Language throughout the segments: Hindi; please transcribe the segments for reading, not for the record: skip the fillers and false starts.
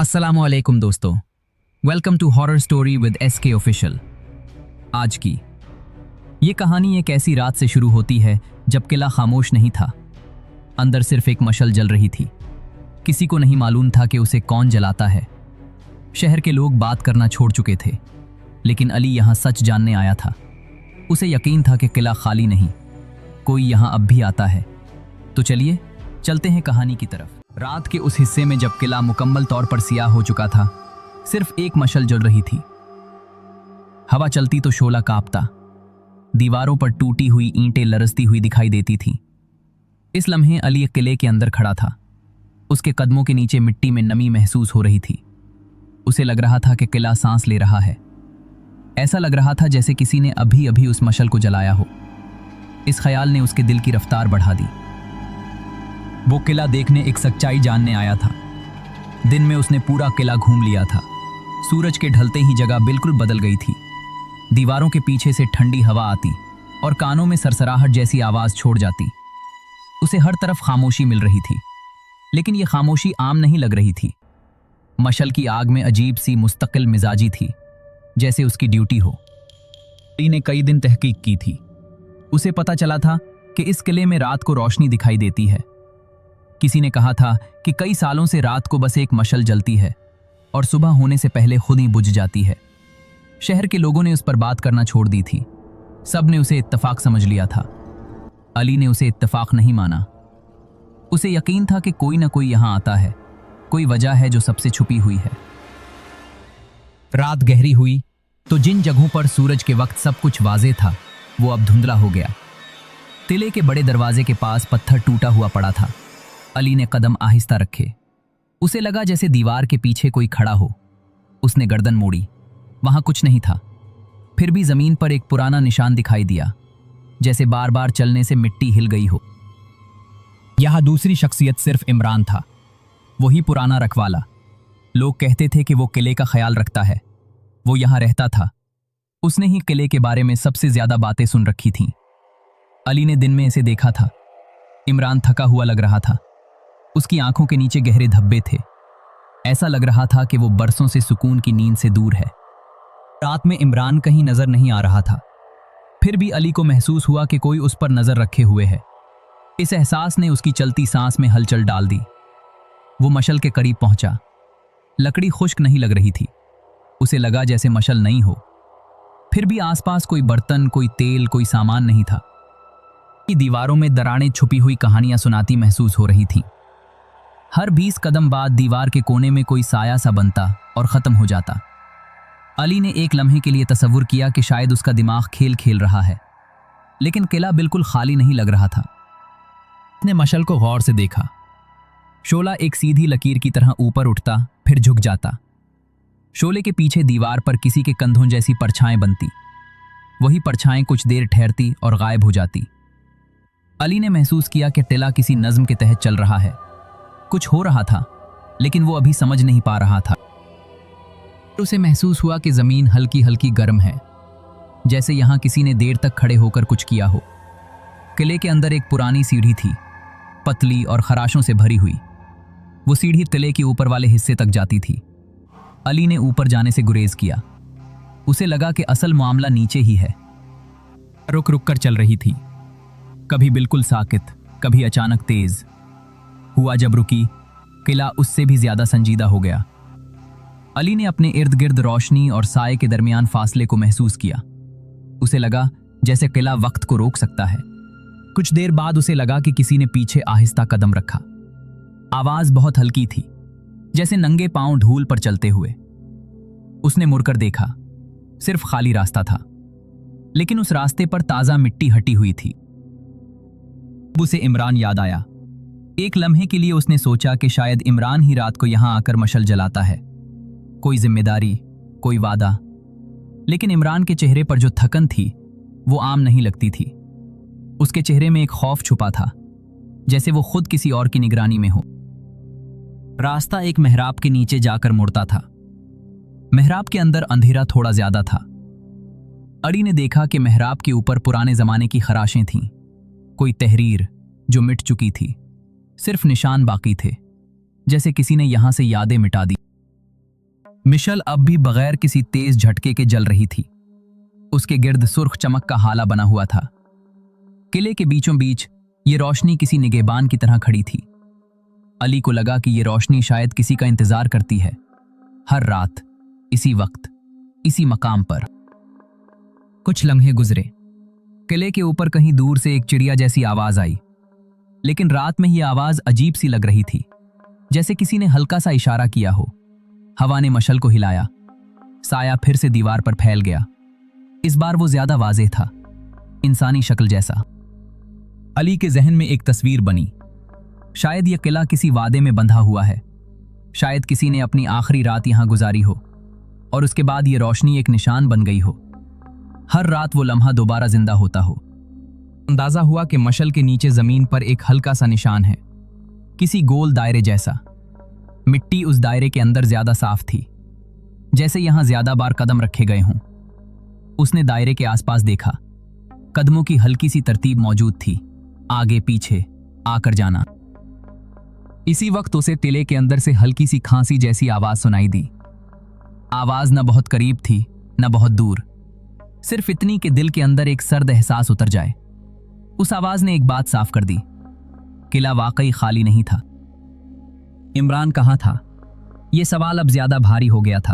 अस्सलामुअलैकुम दोस्तों, welcome to horror story with SK official. आज की ये कहानी एक ऐसी रात से शुरू होती है जब किला खामोश नहीं था। अंदर सिर्फ एक मशल जल रही थी। किसी को नहीं मालूम था कि उसे कौन जलाता है। शहर के लोग बात करना छोड़ चुके थे, लेकिन अली यहाँ सच जानने आया था। उसे यकीन था कि किला खाली नहीं, कोई यहाँ अब भी आता है। तो चलिए चलते हैं कहानी की तरफ। रात के उस हिस्से में जब किला मुकम्मल तौर पर सियाह हो चुका था, सिर्फ एक मशल जल रही थी। हवा चलती तो शोला कांपता, दीवारों पर टूटी हुई ईंटें लरसती हुई दिखाई देती थीं। इस लम्हे अली किले के अंदर खड़ा था। उसके कदमों के नीचे मिट्टी में नमी महसूस हो रही थी। उसे लग रहा था कि किला सांस ले रहा है। ऐसा लग रहा था जैसे किसी ने अभी अभी उस मशल को जलाया हो। इस ख्याल ने उसके दिल की रफ्तार बढ़ा दी। वो किला देखने एक सच्चाई जानने आया था। दिन में उसने पूरा किला घूम लिया था। सूरज के ढलते ही जगह बिल्कुल बदल गई थी। दीवारों के पीछे से ठंडी हवा आती और कानों में सरसराहट जैसी आवाज छोड़ जाती। उसे हर तरफ खामोशी मिल रही थी, लेकिन यह खामोशी आम नहीं लग रही थी। मशल की आग में अजीब सी मुस्तकिल मिजाजी थी, जैसे उसकी ड्यूटी हो। अली ने कई दिन तहकीक की थी। उसे पता चला था कि इस किले में रात को रोशनी दिखाई देती है। किसी ने कहा था कि कई सालों से रात को बस एक मशल जलती है और सुबह होने से पहले खुद ही बुझ जाती है। शहर के लोगों ने उस पर बात करना छोड़ दी थी। सब ने उसे इत्तेफाक समझ लिया था। अली ने उसे इत्तेफाक नहीं माना। उसे यकीन था कि कोई ना कोई यहां आता है, कोई वजह है जो सबसे छुपी हुई है। रात गहरी हुई तो जिन जगहों पर सूरज के वक्त सब कुछ वाज़ेह था, वो अब धुंधला हो गया। किले के बड़े दरवाजे के पास पत्थर टूटा हुआ पड़ा था। अली ने कदम आहिस्ता रखे। उसे लगा जैसे दीवार के पीछे कोई खड़ा हो। उसने गर्दन मोड़ी, वहां कुछ नहीं था। फिर भी जमीन पर एक पुराना निशान दिखाई दिया, जैसे बार बार चलने से मिट्टी हिल गई हो। यहां दूसरी शख्सियत सिर्फ इमरान था, वही पुराना रखवाला। लोग कहते थे कि वो किले का ख्याल रखता है। वो यहां रहता था। उसने ही किले के बारे में सबसे ज्यादा बातें सुन रखी थीं। अली ने दिन में इसे देखा था। इमरान थका हुआ लग रहा था। उसकी आंखों के नीचे गहरे धब्बे थे। ऐसा लग रहा था कि वो बरसों से सुकून की नींद से दूर है। रात में इमरान कहीं नजर नहीं आ रहा था। फिर भी अली को महसूस हुआ कि कोई उस पर नजर रखे हुए है। इस एहसास ने उसकी चलती सांस में हलचल डाल दी। वो मशल के करीब पहुंचा। लकड़ी खुश्क नहीं लग रही थी। उसे लगा जैसे मशल नहीं हो। फिर भी आसपास कोई बर्तन, कोई तेल, कोई सामान नहीं था। दीवारों में दरारें छुपी हुई कहानियां सुनाती महसूस हो रही थीं। हर 20 कदम बाद दीवार के कोने में कोई साया सा बनता और खत्म हो जाता। अली ने एक लम्हे के लिए तसव्वुर किया कि शायद उसका दिमाग खेल खेल रहा है, लेकिन किला बिल्कुल खाली नहीं लग रहा था। उसने मशल को गौर से देखा। शोला एक सीधी लकीर की तरह ऊपर उठता, फिर झुक जाता। शोले के पीछे दीवार पर किसी के कंधों जैसी परछाएं बनती। वही परछाएं कुछ देर ठहरती और गायब हो जाती। अली ने महसूस किया कि टिला किसी नज्म के तहत चल रहा है। कुछ हो रहा था, लेकिन वो अभी समझ नहीं पा रहा था। उसे महसूस हुआ कि जमीन हल्की हल्की गर्म है, जैसे यहां किसी ने देर तक खड़े होकर कुछ किया हो। किले के अंदर एक पुरानी सीढ़ी थी, पतली और खराशों से भरी हुई। वो सीढ़ी किले के ऊपर वाले हिस्से तक जाती थी। अली ने ऊपर जाने से गुरेज किया। उसे लगा कि असल मामला नीचे ही है। रुक रुक कर चल रही थी, कभी बिल्कुल साकित, कभी अचानक तेज। हुआ जब रुकी, किला उससे भी ज्यादा संजीदा हो गया। अली ने अपने इर्द गिर्द रोशनी और साए के दरमियान फासले को महसूस किया। उसे लगा जैसे किला वक्त को रोक सकता है। कुछ देर बाद उसे लगा कि किसी ने पीछे आहिस्ता कदम रखा। आवाज बहुत हल्की थी, जैसे नंगे पांव धूल पर चलते हुए। उसने मुड़कर देखा। सिर्फ खाली रास्ता था, लेकिन उस रास्ते पर ताजा मिट्टी हटी हुई थी। उसे इमरान याद आया। एक लम्हे के लिए उसने सोचा कि शायद इमरान ही रात को यहां आकर मशल जलाता है। कोई जिम्मेदारी, कोई वादा। लेकिन इमरान के चेहरे पर जो थकन थी, वो आम नहीं लगती थी। उसके चेहरे में एक खौफ छुपा था, जैसे वो खुद किसी और की निगरानी में हो। रास्ता एक मेहराब के नीचे जाकर मुड़ता था। मेहराब के अंदर अंधेरा थोड़ा ज्यादा था। अली ने देखा कि मेहराब के ऊपर पुराने जमाने की खराशें थीं। कोई तहरीर जो मिट चुकी थी, सिर्फ निशान बाकी थे, जैसे किसी ने यहां से यादें मिटा दी। मिशल अब भी बगैर किसी तेज झटके के जल रही थी। उसके गिर्द सुर्ख चमक का हाला बना हुआ था। किले के बीचों बीच ये रोशनी किसी निगहबान की तरह खड़ी थी। अली को लगा कि ये रोशनी शायद किसी का इंतजार करती है, हर रात, इसी वक्त, इसी मकाम पर। कुछ लम्हे गुजरे। किले के ऊपर कहीं दूर से एक चिड़िया जैसी आवाज आई, लेकिन रात में यह आवाज अजीब सी लग रही थी, जैसे किसी ने हल्का सा इशारा किया हो। हवा ने मशल को हिलाया, साया फिर से दीवार पर फैल गया। इस बार वो ज्यादा वाज़ेह था, इंसानी शक्ल जैसा। अली के जहन में एक तस्वीर बनी। शायद यह किला किसी वादे में बंधा हुआ है, शायद किसी ने अपनी आखिरी रात यहां गुजारी हो और उसके बाद यह रोशनी एक निशान बन गई हो। हर रात वो लम्हा दोबारा जिंदा होता हो। अंदाजा हुआ कि मशल के नीचे जमीन पर एक हल्का सा निशान है, किसी गोल दायरे जैसा। मिट्टी उस दायरे के अंदर ज्यादा साफ थी, जैसे यहां ज्यादा बार कदम रखे गए हों। उसने दायरे के आसपास देखा, कदमों की हल्की सी तरतीब मौजूद थी, आगे पीछे आकर जाना। इसी वक्त उसे टिले के अंदर से हल्की सी खांसी जैसी आवाज सुनाई दी। आवाज न बहुत करीब थी न बहुत दूर, सिर्फ इतनी कि दिल के अंदर एक सर्द एहसास उतर जाए। उस आवाज ने एक बात साफ कर दी, किला वाकई खाली नहीं था। इमरान कहाँ था? यह सवाल अब ज्यादा भारी हो गया था।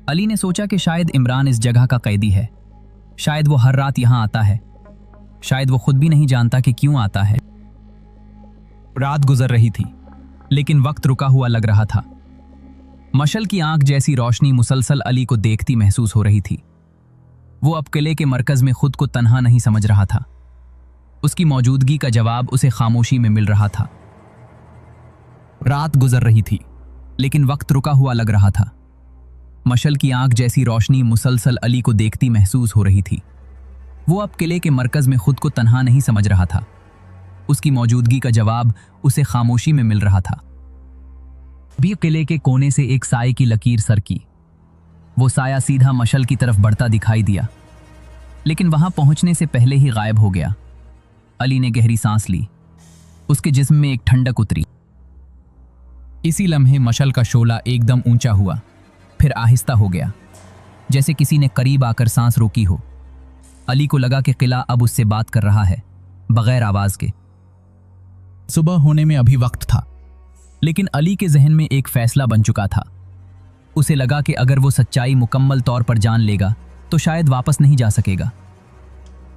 अली ने सोचा कि शायद इमरान इस जगह का कैदी है, शायद वो हर रात यहां आता है, शायद वो खुद भी नहीं जानता कि क्यों आता है। रात गुजर रही थी, लेकिन वक्त रुका हुआ लग रहा था। मशल की आंख जैसी रोशनी मुसलसल अली को देखती महसूस हो रही थी। वो अब किले के मरकज में खुद को तन्हा नहीं समझ रहा था। उसकी मौजूदगी का जवाब उसे खामोशी में मिल रहा था। रात गुजर रही थी, लेकिन वक्त रुका हुआ लग रहा था। मशल की आंख जैसी रोशनी मुसलसल अली को देखती महसूस हो रही थी। वो अब किले के मरकज में खुद को तन्हा नहीं समझ रहा था। उसकी मौजूदगी का जवाब उसे खामोशी में मिल रहा था। भी किले के कोने से एक साए की लकीर सरकी। वो साया सीधा मशल की तरफ बढ़ता दिखाई दिया, लेकिन वहां पहुंचने से पहले ही गायब हो गया। अली ने गहरी सांस ली, उसके जिस्म में एक ठंडक उतरी। इसी लम्हे मशल का शोला एकदम ऊंचा हुआ, फिर आहिस्ता हो गया, जैसे किसी ने करीब आकर सांस रोकी हो। अली को लगा कि किला अब उससे बात कर रहा है, बगैर आवाज के। सुबह होने में अभी वक्त था, लेकिन अली के जहन में एक फैसला बन चुका था। उसे लगा कि अगर वो सच्चाई मुकम्मल तौर पर जान लेगा तो शायद वापस नहीं जा सकेगा।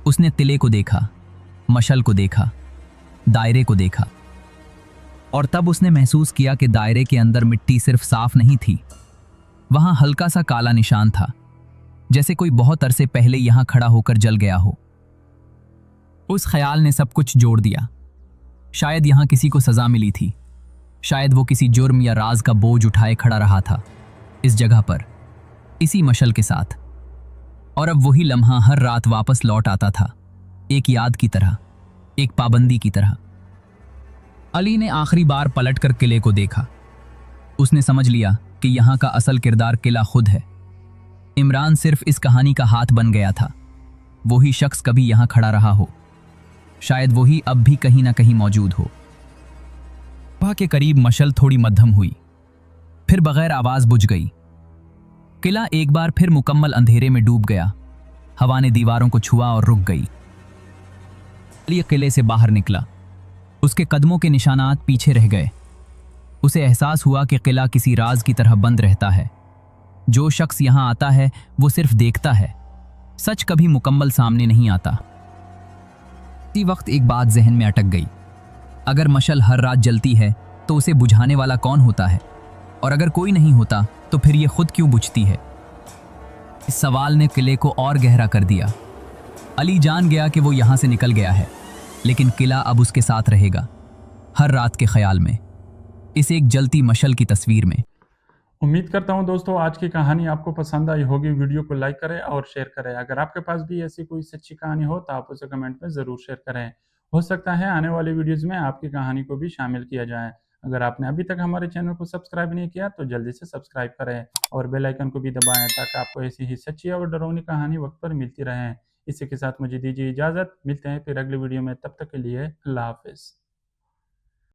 उसने तिले को देखा, मशल को देखा, दायरे को देखा, और तब उसने महसूस किया कि दायरे के अंदर मिट्टी सिर्फ साफ नहीं थी, वहां हल्का सा काला निशान था, जैसे कोई बहुत अरसे पहले यहां खड़ा होकर जल गया हो। उस ख्याल ने सब कुछ जोड़ दिया। शायद यहां किसी को सजा मिली थी, शायद वो किसी जुर्म या राज का बोझ उठाए खड़ा रहा था इस जगह पर, इसी मशल के साथ। और अब वही लम्हा हर रात वापस लौट आता था, एक याद की तरह, एक पाबंदी की तरह। अली ने आखिरी बार पलटकर किले को देखा। उसने समझ लिया कि यहां का असल किरदार किला खुद है। इमरान सिर्फ इस कहानी का हाथ बन गया था। वही शख्स कभी यहां खड़ा रहा हो, शायद वही अब भी कहीं ना कहीं मौजूद हो। सुबह के करीब मशल थोड़ी मध्यम हुई, फिर बगैर आवाज बुझ गई। किला एक बार फिर मुकम्मल अंधेरे में डूब गया। हवा ने दीवारों को छुआ और रुक गई। अली किले से बाहर निकला, उसके कदमों के निशानात पीछे रह गए। उसे एहसास हुआ कि किला किसी राज की तरह बंद रहता है। जो शख्स यहां आता है वो सिर्फ देखता है, सच कभी मुकम्मल सामने नहीं आता। इसी वक्त एक बात जहन में अटक गई। अगर मशल हर रात जलती है तो उसे बुझाने वाला कौन होता है, और अगर कोई नहीं होता तो फिर ये खुद क्यों बुझती है? इस सवाल ने किले को और गहरा कर दिया। अली जान गया कि वो यहां से निकल गया है, लेकिन किला अब उसके साथ रहेगा, हर रात के ख्याल में, इस एक जलती मशल की तस्वीर में। उम्मीद करता हूं दोस्तों आज की कहानी आपको पसंद आई होगी। वीडियो को लाइक करें और शेयर करें। अगर आपके पास भी ऐसी कोई सच्ची कहानी हो तो आप उसे कमेंट में ज़रूर शेयर करें। हो सकता है आने वाली वीडियोस में आपकी कहानी को भी शामिल किया जाए। अगर आपने अभी तक हमारे चैनल को सब्सक्राइब नहीं किया तो जल्दी से सब्सक्राइब करें और बेल आइकन को भी दबाएं, ताकि आपको ऐसी ही सच्ची और डरावनी कहानी वक्त पर मिलती रहे। इसी के साथ मुझे दीजिए इजाज़त। मिलते हैं फिर अगली वीडियो में, तब तक के लिए अल्लाह हाफिज़।